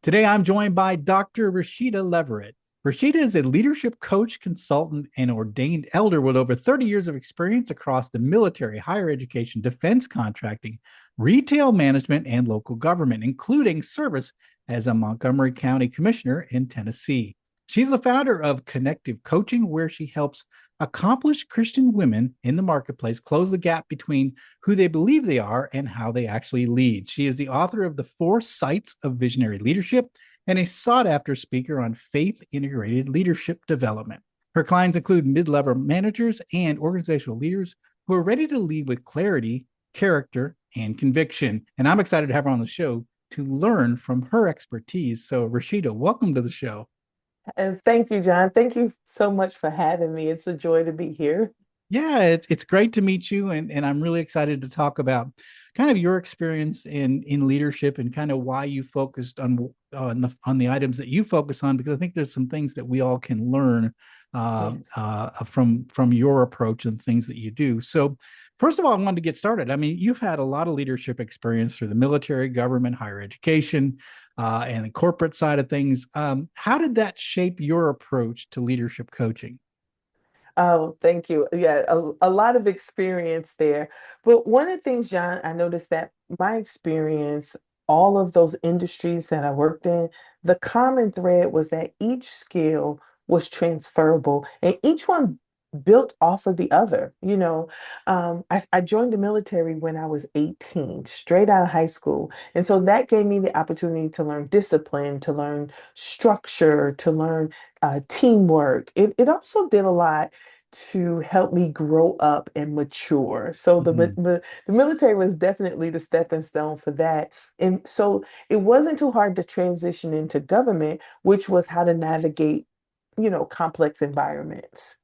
Today, I'm joined by Dr. Rashida Leverett. Rashida is a leadership coach, consultant, and ordained elder with over 30 years of experience across the military, higher education, defense contracting, retail management, and local government, including service as a Montgomery County Commissioner in Tennessee. She's the founder of Connective Coaching, where she helps accomplished Christian women in the marketplace close the gap between who they believe they are and how they actually lead. She is the author of The Four Sights of Visionary Leadership and a sought after speaker on faith integrated leadership development. Her clients include mid level managers and organizational leaders who are ready to lead with clarity, character, and conviction. And I'm excited to have her on the show to learn from her expertise. So, Rashida, welcome to the show. And thank you, John. Thank you so much for having me. It's a joy to be here. Yeah, it's great to meet you, and I'm really excited to talk about kind of your experience in leadership and kind of why you focused on the items that you focus on, because I think there's some things that we all can learn Yes. from your approach and things that you do. So, first of all, I wanted to get started. I mean, you've had a lot of leadership experience through the military, government, higher education, and the corporate side of things. How did that shape your approach to leadership coaching? Oh, thank you. Yeah, a lot of experience there. But one of the things, John, I noticed that my experience, all of those industries that I worked in, the common thread was that each skill was transferable and each one built off of the other. I joined the military when I was 18, straight out of high school. And so that gave me the opportunity to learn discipline, to learn structure, to learn teamwork. It also did a lot to help me grow up and mature. So Mhm. the military was definitely the stepping stone for that. And so it wasn't too hard to transition into government, which was how to navigate, complex environments.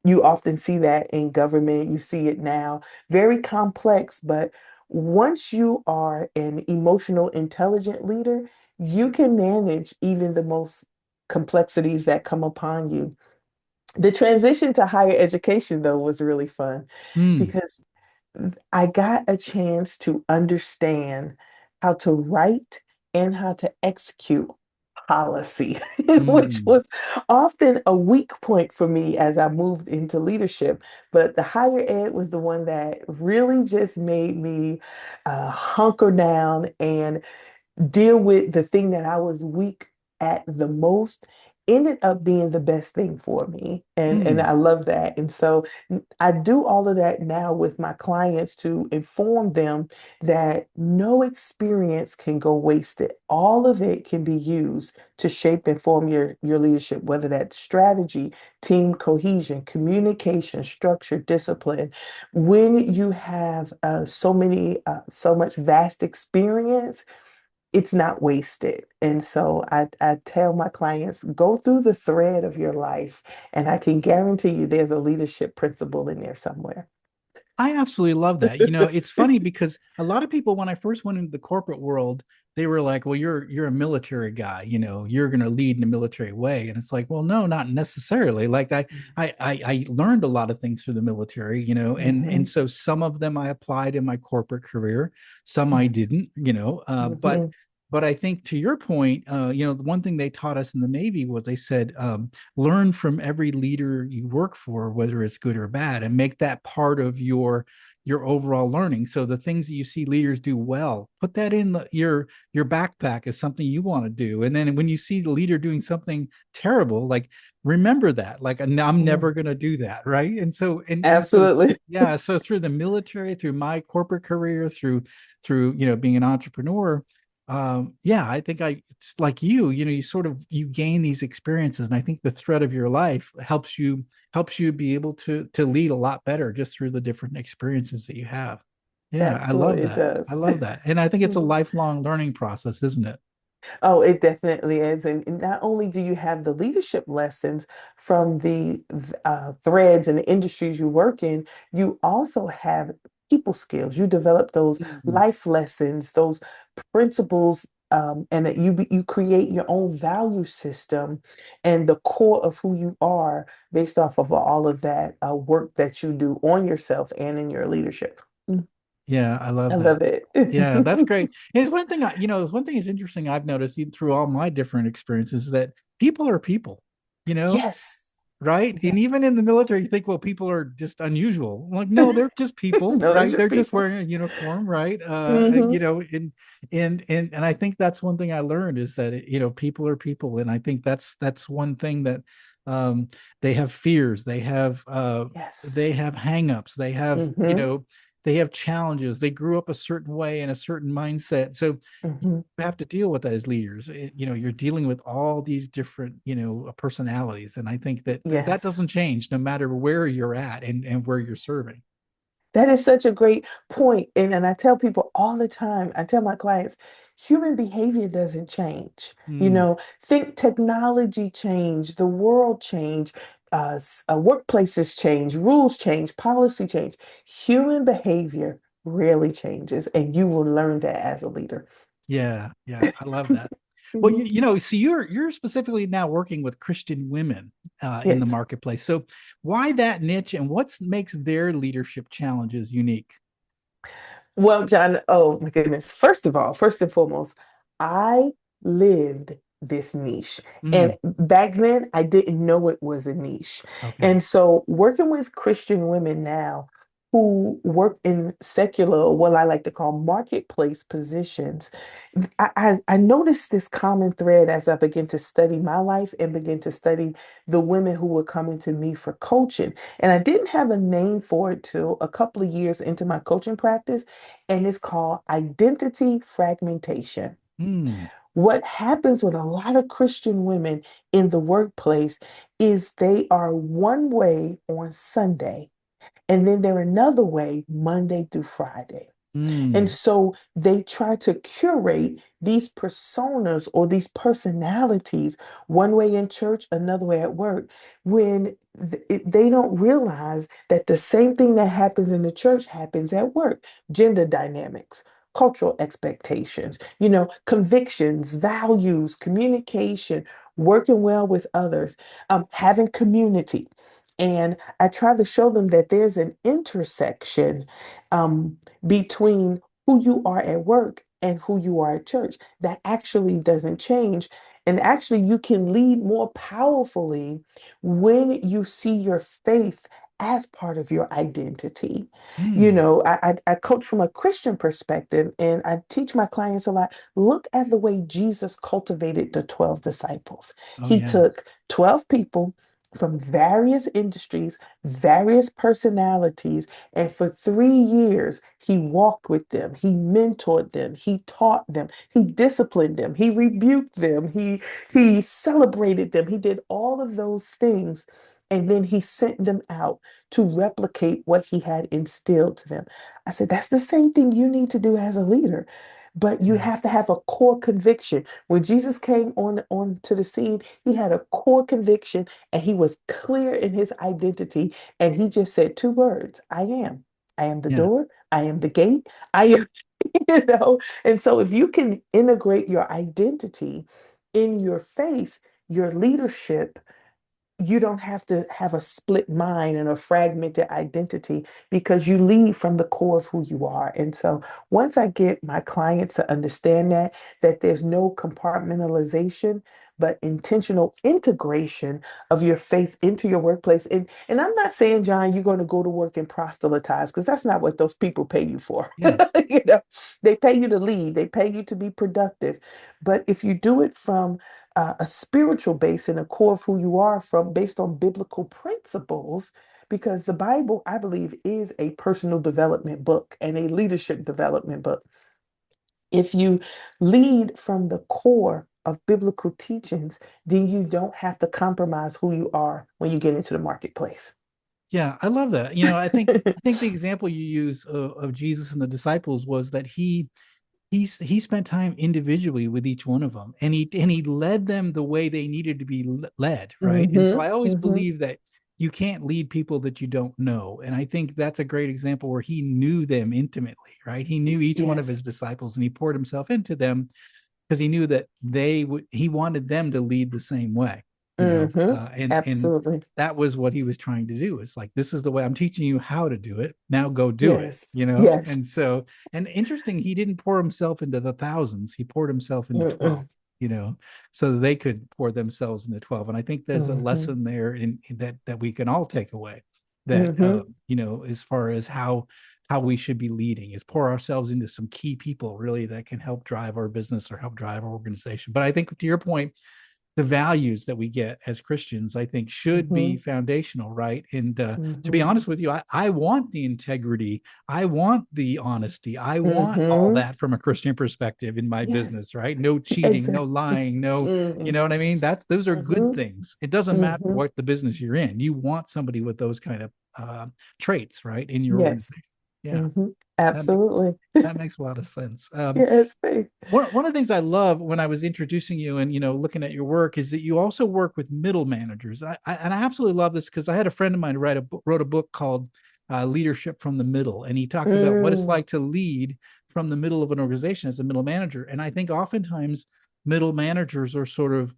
You often see that in government, you see it now, very complex, but once you are an emotional, intelligent leader, you can manage even the most complexities that come upon you. The transition to higher education, though, was really fun Mm, because I got a chance to understand how to write and how to execute policy, which mm, was often a weak point for me as I moved into leadership. But the higher ed was the one that really just made me hunker down and deal with the thing that I was weak at the most ended up being the best thing for me. And mm. I love that. And so I do all of that now with my clients to inform them that no experience can go wasted. All of it can be used to shape and form your leadership, whether that's strategy, team cohesion, communication, structure, discipline. When you have so much vast experience, it's not wasted. And so I tell my clients, go through the thread of your life, and I can guarantee you there's a leadership principle in there somewhere. I absolutely love that. It's funny because a lot of people, when I first went into the corporate world, they were like, "Well, you're a military guy. You're going to lead in a military way." And it's like, "Well, no, not necessarily. Like I learned a lot of things through the military. And Mhm. so some of them I applied in my corporate career, some I Yes. didn't. But Mhm. I think to your point, the one thing they taught us in the Navy was they said, learn from every leader you work for, whether it's good or bad, and make that part of your overall learning. So the things that you see leaders do well, put that in your backpack as something you want to do. And then when you see the leader doing something terrible, like remember that, like I'm Mhm. never going to do that, right? And so Absolutely. yeah, so through the military, through my corporate career, through being an entrepreneur, yeah, I think it's like you sort of you gain these experiences, and I think the thread of your life helps you be able to lead a lot better just through the different experiences that you have. Yeah, I love Absolutely, it that. I does. love that. And I think it's a Mhm. lifelong learning process, isn't it? Oh, it definitely is. And not only do you have the leadership lessons from the threads and the industries you work in, you also have people skills. You develop those Mhm. life lessons, those principles, and that you create your own value system and the core of who you are based off of all of that work that you do on yourself and in your leadership. Yeah, I I love that. love it. Yeah, that's great. And it's one thing it's one thing is interesting I've noticed through all my different experiences that people are people, you know, Yes. right? Yeah. And even in the military, you think, well, people are just unusual. Like, no, they're just people, No, they're right? just They're just people. wearing a uniform, right? Hmm. And I think that's one thing I learned is that people are people, and I think that's one thing that um, they have fears, Yes. they have hangups, Hmm. they have challenges. They grew up a certain way in a certain mindset, so Hmm. have to deal with that as leaders. You're dealing with all these different personalities, and I think that Yes. doesn't change no matter where you're at and where you're serving. That is such a great point. And I tell people all the time, I tell my clients, human behavior doesn't change. Mm, Think technology change, the world change, workplaces change, rules change, policy change. Human behavior rarely changes, and you will learn that as a leader. yeah, yeah, I love that. Well, Mhm. so you're specifically now working with Christian women in the Yes. marketplace. So why that niche, and what makes their leadership challenges unique? Well, John, oh my goodness. First of all, first and foremost, I lived this niche. And Mm, back then, I didn't know it was a niche. okay. And so, working with Christian women now who work in secular, what I like to call marketplace positions, I noticed this common thread as I begin to study my life and begin to study the women who were coming to me for coaching. And I didn't have a name for it till a couple of years into my coaching practice, and it's called identity fragmentation. Mm, What happens with a lot of Christian women in the workplace is they are one way on Sunday, and then they're another way Monday through Friday. And mm, so they try to curate these personas or these personalities one way in church, another way at work, when they don't realize that the same thing that happens in the church happens at work. Gender dynamics, cultural expectations, convictions, values, communication, working well with others, having community. And I try to show them that there's an intersection um, between who you are at work and who you are at church. That actually doesn't change. And actually, you can lead more powerfully when you see your faith as part of your identity. mm. I coach from a Christian perspective and I teach my clients a lot. Look at the way Jesus cultivated the 12 disciples. Oh He yeah. took 12 people from various industries, various personalities, and for 3 years, he walked with them, he mentored them, he taught them, he disciplined them, he rebuked them, he celebrated them, he did all of those things. And then he sent them out to replicate what he had instilled to them. I said, that's the same thing you need to do as a leader. But you Yeah. have to have a core conviction. When Jesus came onto the scene, he had a core conviction and he was clear in his identity. And he just said two words: I am. I am the Yeah. door. I am the gate. I am, you know. And so if you can integrate your identity in your faith, your leadership, you don't have to have a split mind and a fragmented identity because you lead from the core of who you are. And so once I get my clients to understand that there's no compartmentalization, but intentional integration of your faith into your workplace. And I'm not saying, John, you're going to go to work and proselytize because that's not what those people pay you for. Yeah. You know, they pay you to lead, they pay you to be productive. But if you do it from a spiritual base and a core of who you are from based on biblical principles, because the Bible, I believe, is a personal development book and a leadership development book. If you lead from the core of biblical teachings, then you don't have to compromise who you are when you get into the marketplace. Yeah, I love that. I think the example you use of Jesus and the disciples was that he spent time individually with each one of them, and he led them the way they needed to be led, right? And so Hmm. I always Hmm. believe that you can't lead people that you don't know. And I think that's a great example where he knew them intimately, right? He knew each one of Yes. his disciples and he poured himself into them because he knew that he wanted them to lead the same way. and Absolutely. that was what he was trying to do. It's like, this is the way I'm teaching you how to do it. Now go do it, Yes. Yes. And so, and interesting, he didn't pour himself into the thousands. He poured himself into 12, Mm-mm. so they could pour themselves into 12. And I think there's a Mm-hmm. lesson there in that we can all take away, that Mm-hmm. as far as how we should be leading, is pour ourselves into some key people really that can help drive our business or help drive our organization. But I think, to your point, the values that we get as Christians, I think, should be Mm-hmm. foundational, right? And to be Mm-hmm. honest with you, I want the integrity, I want the honesty, I want all Mm-hmm. that from a Christian perspective in my Yes. business, right? No cheating, no Exactly. lying, no, Mm-hmm. you know what I mean? Those are good Mm-hmm. things. It doesn't matter Mm-hmm. what the business you're in. You want somebody with those kind of traits, right, in your Yes. organization. Yeah, Mm-hmm. that makes Absolutely. that makes a lot of sense. Yes. One of the things I love when I was introducing you and looking at your work is that you also work with middle managers. And I absolutely love this because I had a friend of mine who wrote a book called Leadership from the Middle, and he talked about what it's Mm. like to lead from the middle of an organization as a middle manager. And I think oftentimes middle managers are sort of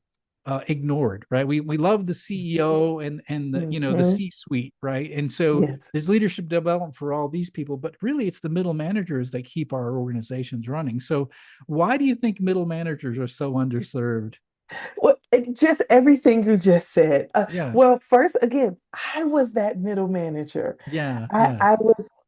ignored, right? We love the CEO and the Mm-hmm. C-suite, right? And so Yes. there's leadership development for all these people, but really it's the middle managers that keep our organizations running. So why do you think middle managers are so underserved? Well, just everything you just said. Yeah. Well, first, again, I was that middle manager. Yeah. Yeah.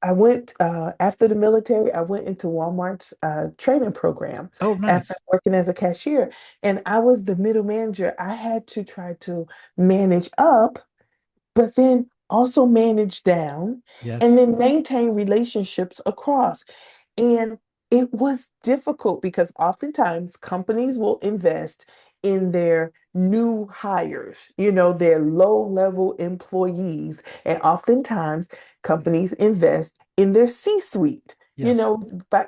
I went after the military, I went into Walmart's training program Oh, after nice. working as a cashier. And I was the middle manager. I had to try to manage up, but then also manage down and Yes. then maintain relationships across. And it was difficult because oftentimes companies will invest in their new hires, their low-level employees. And oftentimes companies invest in their C-suite, Yes.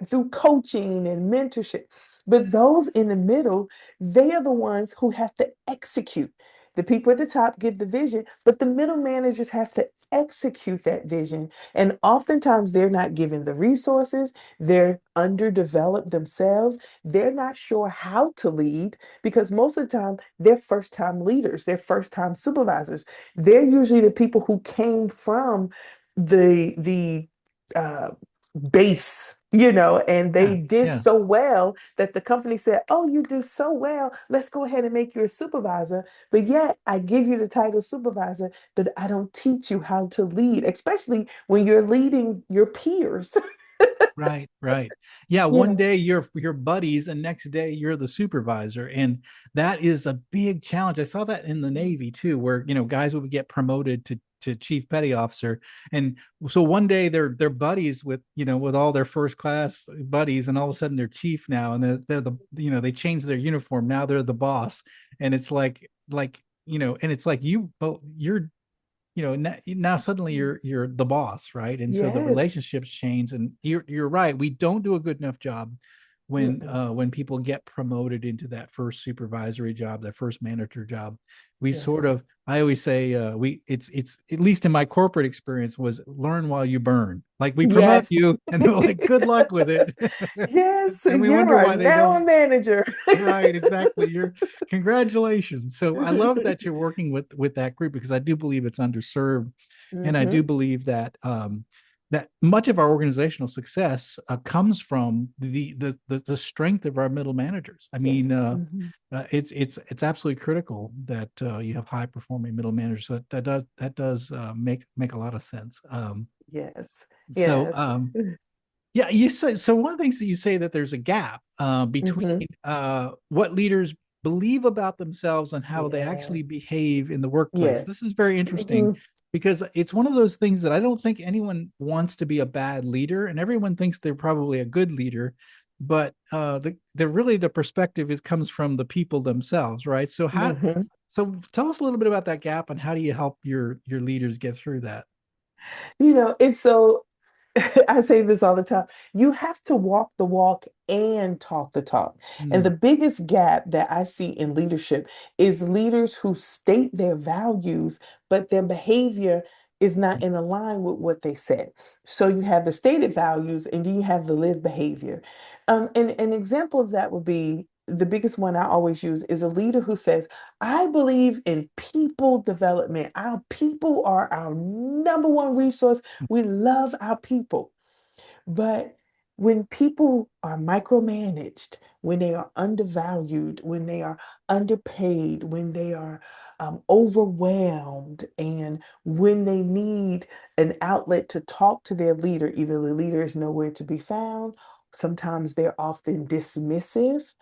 through coaching and mentorship. But those in the middle, they are the ones who have to execute. The people at the top give the vision, but the middle managers have to execute that vision. And oftentimes they're not given the resources, they're underdeveloped themselves, they're not sure how to lead because most of the time they're first time leaders, they're first time supervisors. They're usually the people who came from the uh, base, and they Yeah. did Yeah. so well that the company said, "Oh, you do so well. Let's go ahead and make you a supervisor." But yet, I give you the title supervisor, but I don't teach you how to lead, especially when you're leading your peers. Right, right. Yeah, You one know, day you're buddies and next day you're the supervisor. And that is a big challenge. I saw that in the Navy too, where guys would get promoted to chief petty officer. And so one day they're buddies with all their first class buddies, and all of a sudden they're chief now, and they're the they change their uniform. Now they're the boss. And it's and it's like you're now suddenly you're the boss, right? And so the yes. relationships change, and you're right, we don't do a good enough job Mm-mm. when people get promoted into that first supervisory job, that first manager job. We sort Yes. of, I always say, we it's at least in my corporate experience, was learn while you burn. Like, we promote Yes. you and they're like, good luck with it. Yes, And we you wonder are why they now a don't. manager. Right, exactly. You're congratulations. So I love that you're working with that group, because I do believe it's underserved, and I do Hmm. believe that that much of our organizational success comes from the strength of our middle managers. I Yes. mean, Hmm. it's absolutely critical that you have high performing middle managers. So that does make a lot of sense. Yes. So Yes. yeah, you say, so one of the things that you say, that there's a gap between Hmm. what leaders believe about themselves and how they Yes. actually behave in the workplace. Yes. This is very interesting, Hmm. because it's one of those things that I don't think anyone wants to be a bad leader, and everyone thinks they're probably a good leader, but the really the perspective comes from the people themselves, right? Hmm. So tell us a little bit about that gap, and how do you help your leaders get through that? It's so, I say this all the time. You have to walk the walk and talk the talk. And the Mm, biggest gap that I see in leadership is leaders who state their values, but their behavior is not in line with what they said. So you have the stated values and then you have the lived behavior. And an example of that would be the biggest one I always use is a leader who says, I believe in people development. Our people are our number one resource. We love our people. But when people are micromanaged, when they are undervalued, when they are underpaid, when they are overwhelmed, and when they need an outlet to talk to their leader, either the leader is nowhere to be found, sometimes they're often dismissive.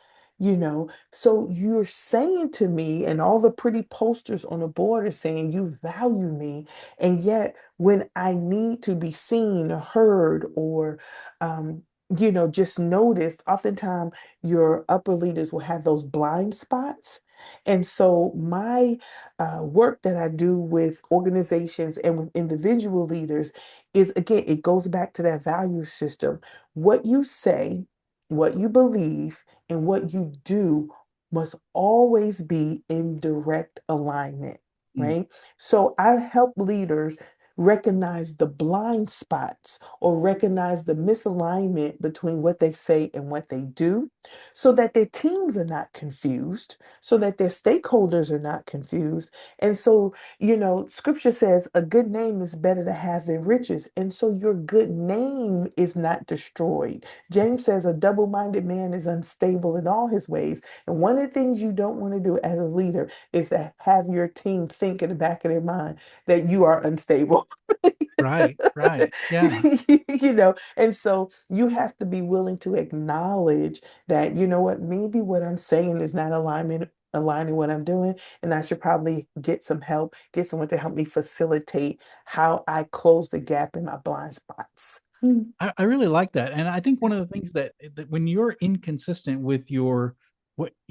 So you're saying to me, and all the pretty posters on the board are saying you value me, and yet when I need to be seen or heard or just noticed, oftentimes your upper leaders will have those blind spots. And so my work that I do with organizations and with individual leaders is, again, it goes back to that value system. What you say, what you believe, and what you do must always be in direct alignment, Mm. right? So I help leaders recognize the blind spots or recognize the misalignment between what they say and what they do so that their teams are not confused, so that their stakeholders are not confused. And so, scripture says a good name is better to have than riches. And so your good name is not destroyed. James says a double minded man is unstable in all his ways. And one of the things you don't want to do as a leader is to have your team think in the back of their mind that you are unstable. Right, right. Yeah. And so you have to be willing to acknowledge that, maybe what I'm saying is not aligning what I'm doing, and I should probably get some help, get someone to help me facilitate how I close the gap in my blind spots. Mm. I really like that. And I think one of the things that when you're inconsistent with your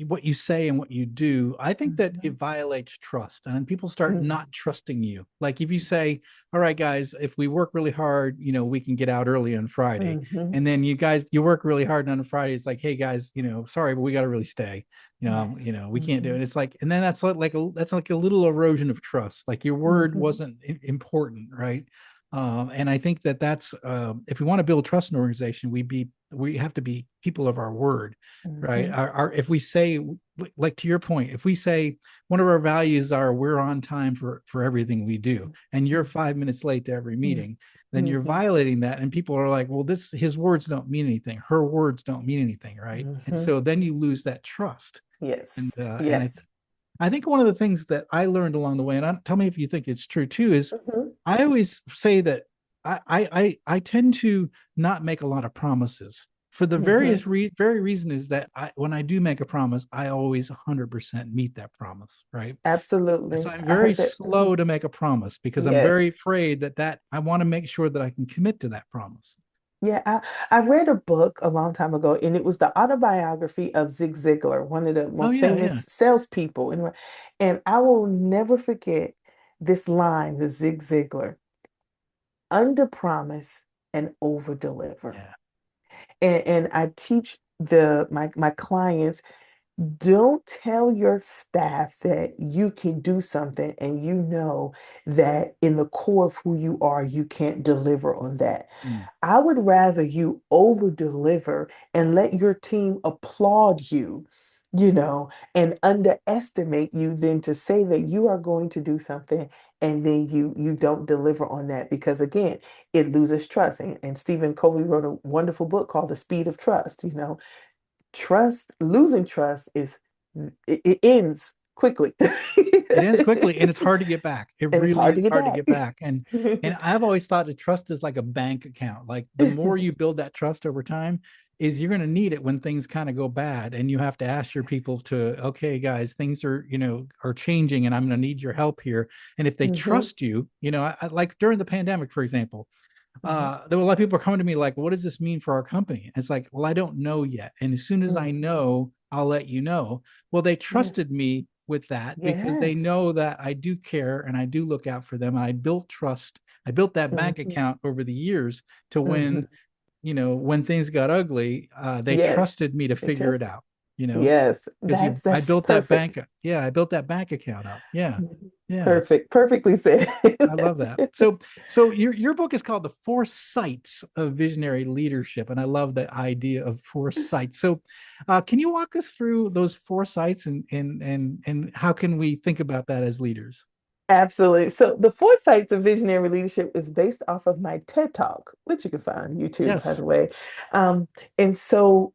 what you say and what you do, I think that it Mhm. violates trust and people start not Mhm. trusting you. Like if you say, all right, guys, if we work really hard, we can get out early on Friday. Mhm. And then you work really hard on Friday. It's like, hey guys, sorry, but we got to really stay. Yes. We can't do it. Mhm. It's like, and then that's like a little erosion of trust. Like your word Mhm. wasn't important, right? And I think that's if we want to build trust in an organization, we have to be people of our word, right? Mhm. If we say, like to your point, if we say one of our values are we're on time for everything we do, and you're 5 minutes late to every Mhm. meeting, then you're Mhm. violating that, and people are like, well, this his words don't mean anything, her words don't mean anything, right? And Mhm. so then you lose that trust, Yes. and Yes. I think one of the things that I learned along the way, and tell me if you think it's true too, is Mhm. I always say that I tend to not make a lot of promises for the Mhm. very reason is that when I do make a promise, I always 100% meet that promise, right? And so Absolutely. I'm I very heard that. slow to make a promise because I'm Yes. very afraid that I want to make sure that I can commit to that promise. Yeah, I read a book a long time ago, and it was the autobiography of Zig Ziglar, one of the Oh most yeah, famous yeah, salespeople. And I will never forget this line with Zig Ziglar: under promise and over deliver. yeah. And I teach my clients, don't tell your staff that you can do something and that in the core of who you are, you can't deliver on that. Mm. I would rather you over deliver and let your team applaud you, and underestimate you than to say that you are going to do something and then you don't deliver on that, because again, it loses trust. And Stephen Covey wrote a wonderful book called The Speed of Trust. Losing trust it ends quickly. It ends quickly and it's hard to get back. It And it's really hard to is get hard to back. get back. And I've always thought that trust is like a bank account. Like the more you build that trust over time, is you're going to need it when things kind of go bad and you have to ask your people to, okay, guys, things are changing and I'm going to need your help here. And if they Hmm. trust you, like during the pandemic, for example, Hmm. there were a lot of people coming to me like, what does this mean for our company? And it's like, well, I don't know yet. And as soon as I Hmm. know, I'll let you know. Well, they Yes. trusted me with that because they Yes. know that I do care and I do look out for them. And I built trust. I built that bank Hmm. account over the years to Hmm. when things got ugly, they Yes. trusted me to It figure it just out. Yes, because I that's built that perfect. bank. Yeah, I built that bank account up. Yeah. Yeah. Perfect. Perfectly said. I love that. So your book is called The Four Sights of Visionary Leadership, and I love the idea of four sights. So, can you walk us through those four sights, and how can we think about that as leaders? Absolutely. So the foresights of visionary leadership is based off of my TED Talk, which you can find on YouTube, by Yes. the way. Um, and so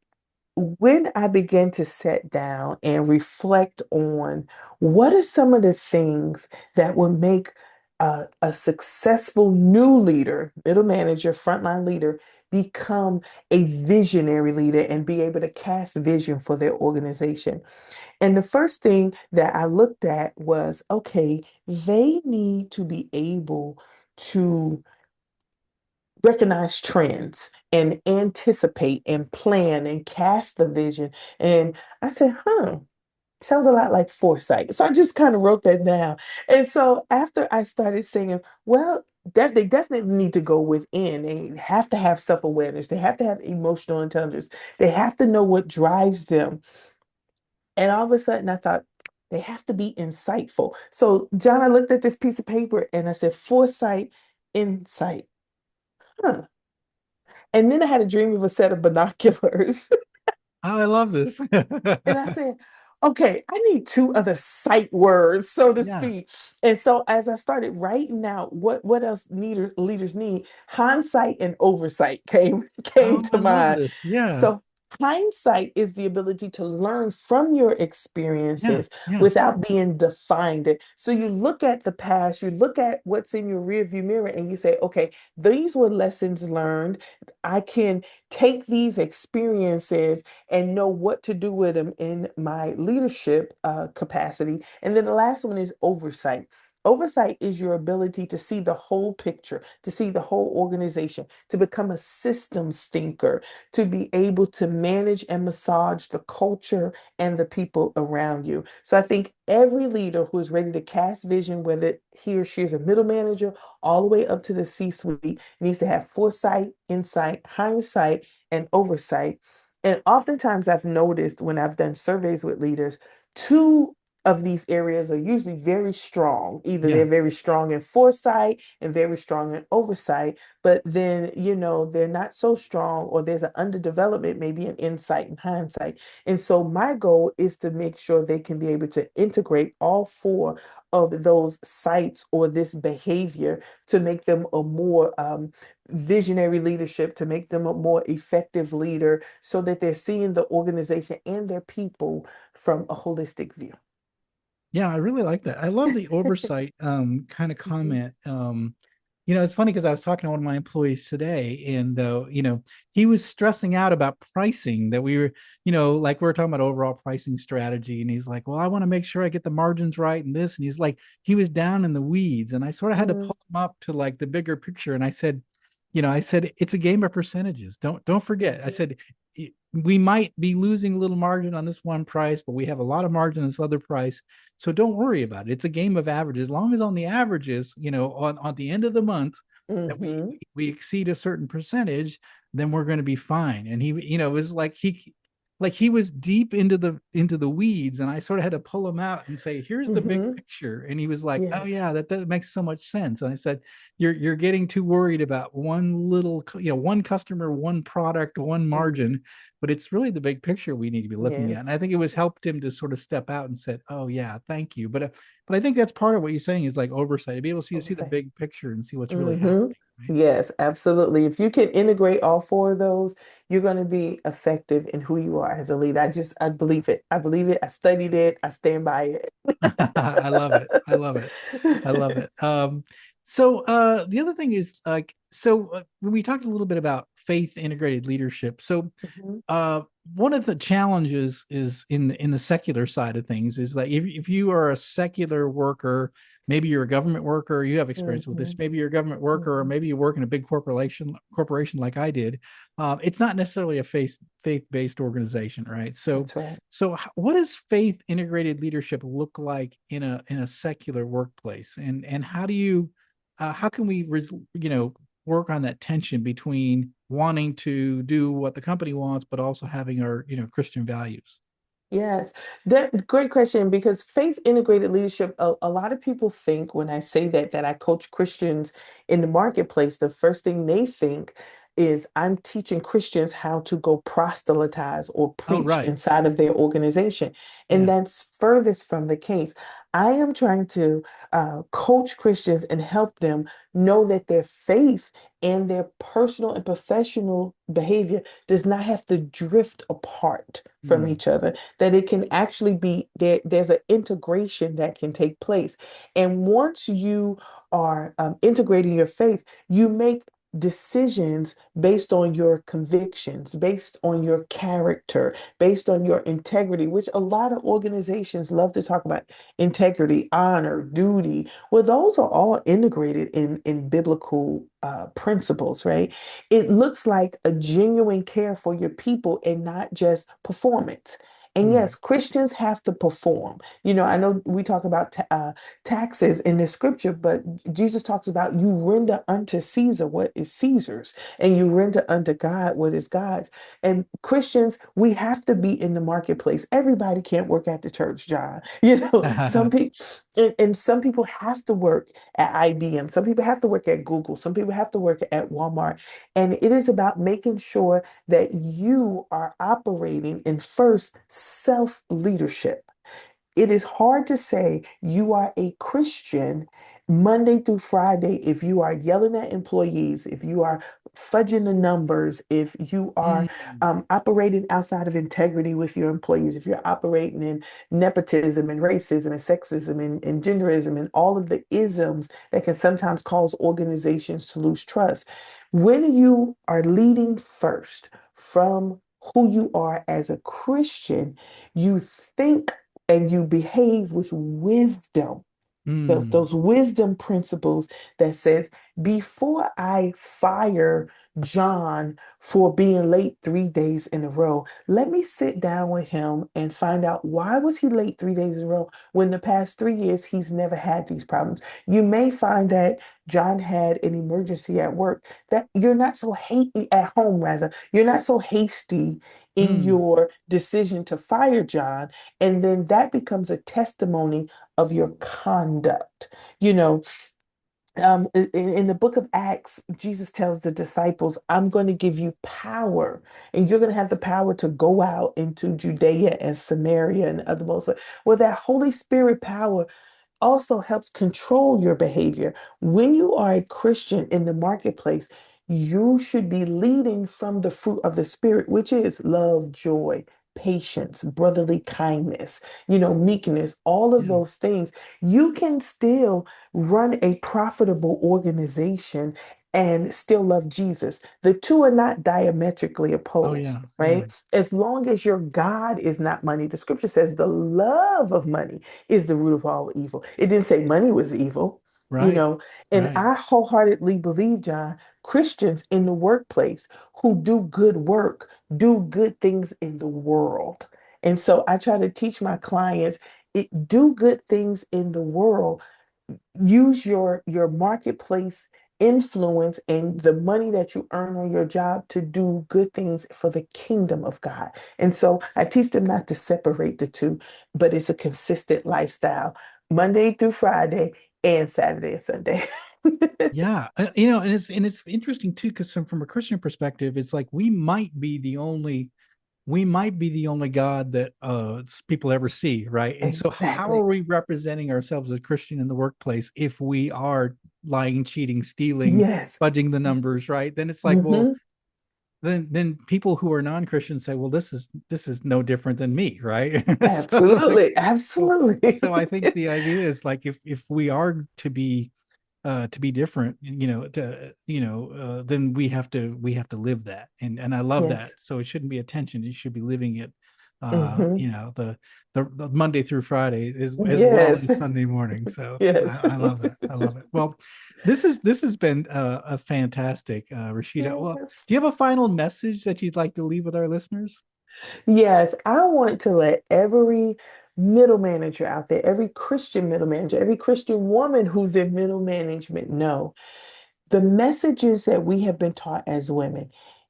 when I began to sit down and reflect on what are some of the things that will make a successful new leader, middle manager, frontline leader, become a visionary leader and be able to cast vision for their organization. And the first thing that I looked at was, okay, they need to be able to recognize trends and anticipate and plan and cast the vision. And I said, sounds a lot like foresight. So I just kind of wrote that down. And so after I started saying, well, they definitely need to go within. They have to have self-awareness. They have to have emotional intelligence. They have to know what drives them. And all of a sudden, I thought, they have to be insightful. So, John, I looked at this piece of paper and I said, foresight, insight. Huh. And then I had a dream of a set of binoculars. Oh, I love this. And I said, okay, I need two other sight words, so to Yeah. speak. And so as I started writing out what else leaders need, hindsight and oversight came Oh, to I love mind. this. Yeah. So hindsight is the ability to learn from your Yeah. experiences Yeah. without being defined. So you look at the past, you look at what's in your rearview mirror, and you say, okay, these were lessons learned. I can take these experiences and know what to do with them in my leadership capacity. And then the last one is oversight. Oversight is your ability to see the whole picture, to see the whole organization, to become a systems thinker, to be able to manage and massage the culture and the people around you. So I think every leader who is ready to cast vision, whether he or she is a middle manager all the way up to the C-suite, needs to have foresight, insight, hindsight, and oversight. And oftentimes I've noticed when I've done surveys with leaders, two of these areas are usually very strong. Either Yeah. they're very strong in foresight and very strong in oversight, but then, they're not so strong, or there's an underdevelopment, maybe in insight and hindsight. And so my goal is to make sure they can be able to integrate all four of those sites or this behavior to make them a more visionary leadership, to make them a more effective leader so that they're seeing the organization and their people from a holistic view. Yeah, I really like that. I love the oversight kind of Mhm. comment. It's funny because I was talking to one of my employees today, and he was stressing out about pricing that we were, like we were talking about overall pricing strategy, and he's like, "Well, I want to make sure I get the margins right and this," and he's like, he was down in the weeds, and I sort of had to Mm, pull him up to like the bigger picture, and I said it's a game of percentages. Don't forget. I mhm, said we might be losing a little margin on this one price, but we have a lot of margin on this other price. So don't worry about it. It's a game of averages. As long as on the averages, on the end of the month that mhm, we exceed a certain percentage, then we're going to be fine. And he, it was like he was deep into the weeds, and I sort of had to pull him out and say, "Here's the big mhm. picture." And he was like, "Oh Yes. yeah, that makes so much sense." And I said, "You're getting too worried about one little, one customer, one product, one Mhm. margin, but it's really the big picture we need to be looking at." And Yes. I think it was helped him to sort of step out and said, "Oh yeah, thank you." But I think that's part of what you're saying is like oversight, to be able to see the Oversight. big picture and see what's really Hmm. happening, right? Yes, absolutely. If you can integrate all four of those, you're going to be effective in who you are as a leader. I believe it. I believe it. I studied it. I stand by I love it. I love it. I love it. it. So the other thing is when we talked a little bit about faith integrated leadership. So Mhm, uh one of the challenges is in the secular side of things is that if you are a secular worker, maybe you're a government worker, you have experience with this, mhm, maybe you're a government worker, or mhm. maybe you work in a big corporation like I did. It's not necessarily a faith-based organization, right? so That's right. so what does faith integrated leadership look like in a secular workplace, and how can we work on that tension between wanting to do what the company wants, but also having our Christian values? Yes, that great question because faith integrated leadership, a lot of people think when I say that I coach Christians in the marketplace, the first thing they think is I'm teaching Christians how to go proselytize or Oh, preach right. inside of their organization. And Yeah. that's furthest from the case. I am trying to coach Christians and help them know that their faith and their personal and professional behavior does not have to drift apart from Mm, each other, that it can actually be there's an integration that can take place. And once you are integrating your faith, you make decisions based on your convictions, based on your character, based on your integrity, which a lot of organizations love to talk about integrity, honor, duty. Well, those are all integrated in biblical principles, right? It looks like a genuine care for your people and not just performance. And yes, mm. Christians have to perform. You know, I know we talk about taxes in the scripture, but Jesus talks about you render unto Caesar what is Caesar's, and you render unto God what is God's. And Christians, we have to be in the marketplace. Everybody can't work at the church, John. You know, some people, and some people have to work at IBM. Some people have to work at Google. Some people have to work at Walmart. And it is about making sure that you are operating in first self leadership. It is hard to say you are a Christian Monday through Friday if you are yelling at employees, if you are fudging the numbers, if you are Mm, operating outside of integrity with your employees, if you're operating in nepotism and racism and sexism and genderism and all of the isms that can sometimes cause organizations to lose trust. When you are leading first from who you are as a Christian, you think and you behave with wisdom, mm. those wisdom principles that says, before I fire John for being late 3 days in a row, let me sit down with him and find out why was he late 3 days in a row when the past 3 years he's never had these problems. You may find that John had an emergency at work, that you're not so hasty at home, rather, you're not so hasty in Mm. your decision to fire John. And then that becomes a testimony of your conduct. You know, in the book of Acts, Jesus tells the disciples, I'm going to give you power, and you're going to have the power to go out into Judea and Samaria and other most. Well, that Holy Spirit power also helps control your behavior. When you are a Christian in the marketplace, you should be leading from the fruit of the Spirit, which is love, joy, patience, brotherly kindness, meekness, all of Yeah. those things. You can still run a profitable organization and still love Jesus. The two are not diametrically Oh, opposed, yeah. Yeah. right? As long as your God is not money, the scripture says the love of money is the root of all evil. It didn't say money was evil, you Right. know. And Right. I wholeheartedly believe, John, Christians in the workplace who do good work do good things in the world. And so I try to teach my clients do good things in the world. Use your marketplace influence and the money that you earn on your job to do good things for the kingdom of God. And so I teach them not to separate the two, but it's a consistent lifestyle, Monday through Friday and Saturday and Sunday. Yeah. And it's interesting too, because from a Christian perspective, it's like we might be the only God that people ever see, right? And so, how are Exactly. we representing ourselves as Christian in the workplace if we are lying, cheating, stealing, Yes. fudging the numbers, right? Then it's like, well, Hmm. then people who are non-Christians say, well, this is no different than me, right? So like, Absolutely. so Absolutely. I think the idea is like if we are to be different, then we have to live that, and I love that. Yes. So it shouldn't be a tension. You should be living it. Hmm. The Monday through Friday as well Yes. as Sunday morning. So Yes. I love that. I love it. Well, this has been a fantastic, Rashida. Well, Yes. do you have a final message that you'd like to leave with our listeners? Yes, I want to let every middle manager out there, every Christian middle manager, every Christian woman who's in middle management know the messages that we have been taught as women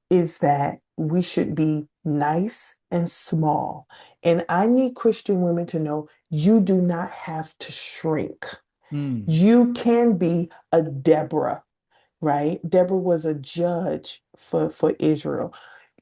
is that we should be nice and small. And I need Christian women to know you do not have to shrink. Mm. You can be a Deborah, right? Deborah was a judge for Israel.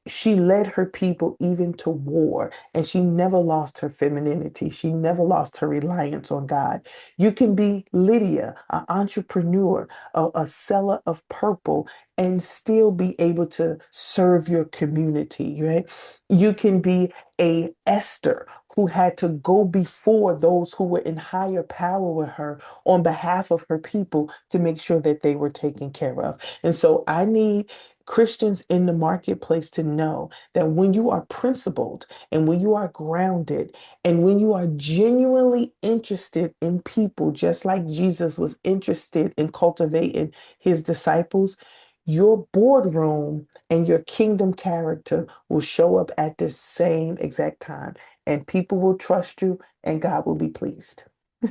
She led her people even to war, and she never lost her femininity. She never lost her reliance on God. You can be Lydia, an entrepreneur, a seller of purple, and still be able to serve your community, right? You can be a Esther who had to go before those who were in higher power with her on behalf of her people to make sure that they were taken care of. And so I need Christians in the marketplace to know that when you are principled and when you are grounded and when you are genuinely interested in people, just like Jesus was interested in cultivating his disciples, your boardroom and your kingdom character will show up at the same exact time, and people will trust you, and God will be pleased.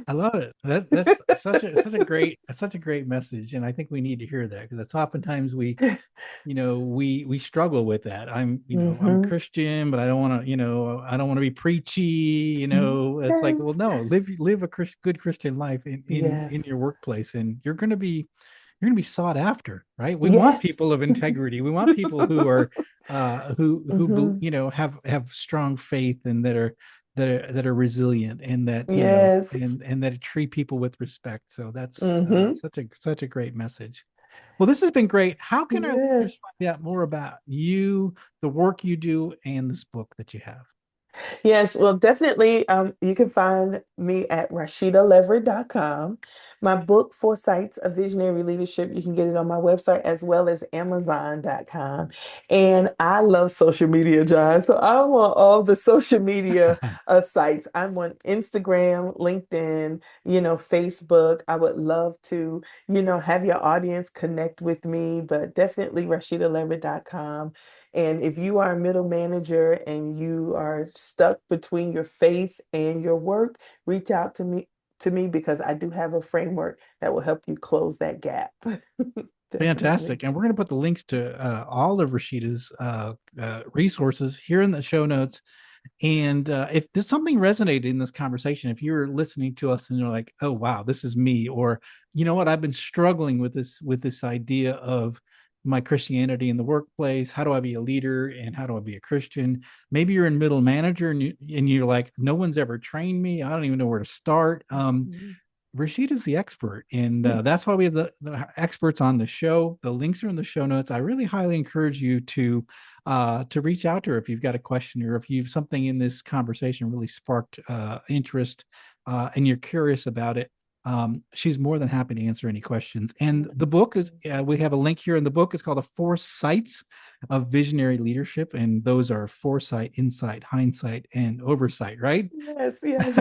I love it. That's such a great message, and I think we need to hear that because it's oftentimes we struggle with that. I'm Hmm. Christian, but I don't want to, I don't want to be preachy. It's like, well, Yes. no, live a good Christian life in Yes. your workplace, and you're gonna be sought after, right? We want Yes. people of integrity. We want people who are who Hmm. have strong faith and that are resilient and that Yes. and that treat people with respect. So that's Hmm. such a great message. Well, this has been great. How can our listeners Yes. find out more about you, the work you do, and this book that you have? Yes, well, definitely. You can find me at RashidaLeverett.com. My book, Foresights of Visionary Leadership, you can get it on my website as well as Amazon.com. And I love social media, John. So I'm on all the social media sites. I'm on Instagram, LinkedIn, Facebook. I would love to, have your audience connect with me, but definitely RashidaLeverett.com. And if you are a middle manager and you are stuck between your faith and your work, reach out to me because I do have a framework that will help you close that gap. Definitely. Fantastic. And we're going to put the links to all of Rashida's resources here in the show notes. And if there's something resonated in this conversation, if you're listening to us and you're like, oh, wow, this is me, or you know what, I've been struggling with this idea of my Christianity in the workplace. How do I be a leader and how do I be a Christian? Maybe you're in middle manager and you're like, no one's ever trained me. I don't even know where to start. Mhm. Rashid is the expert, and that's why we have the experts on the show. The links are in the show notes. I really highly encourage you to reach out to her if you've got a question or if you've something in this conversation really sparked interest and you're curious about it. She's more than happy to answer any questions. And the book is we have a link here in the book. It's called The Four Sights of Visionary Leadership, and those are foresight, insight, hindsight, and oversight. Right? Yes, yes,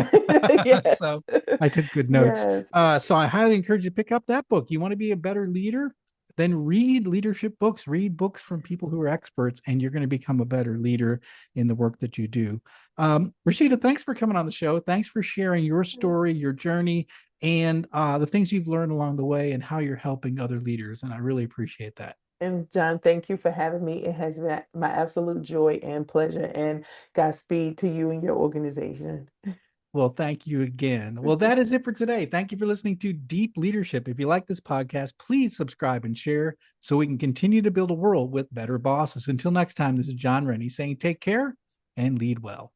yes, So I took good notes. yes. So I highly encourage you to pick up that book. You want to be a better leader? Then read leadership books, read books from people who are experts, and you're going to become a better leader in the work that you do. Rashida, thanks for coming on the show. Thanks for sharing your story, your journey, and the things you've learned along the way and how you're helping other leaders. And I really appreciate that. And John, thank you for having me. It has been my absolute joy and pleasure. And Godspeed to you and your organization. Well, thank you again. Well, that is it for today. Thank you for listening to Deep Leadership. If you like this podcast, please subscribe and share so we can continue to build a world with better bosses. Until next time, this is John Rennie saying take care and lead well.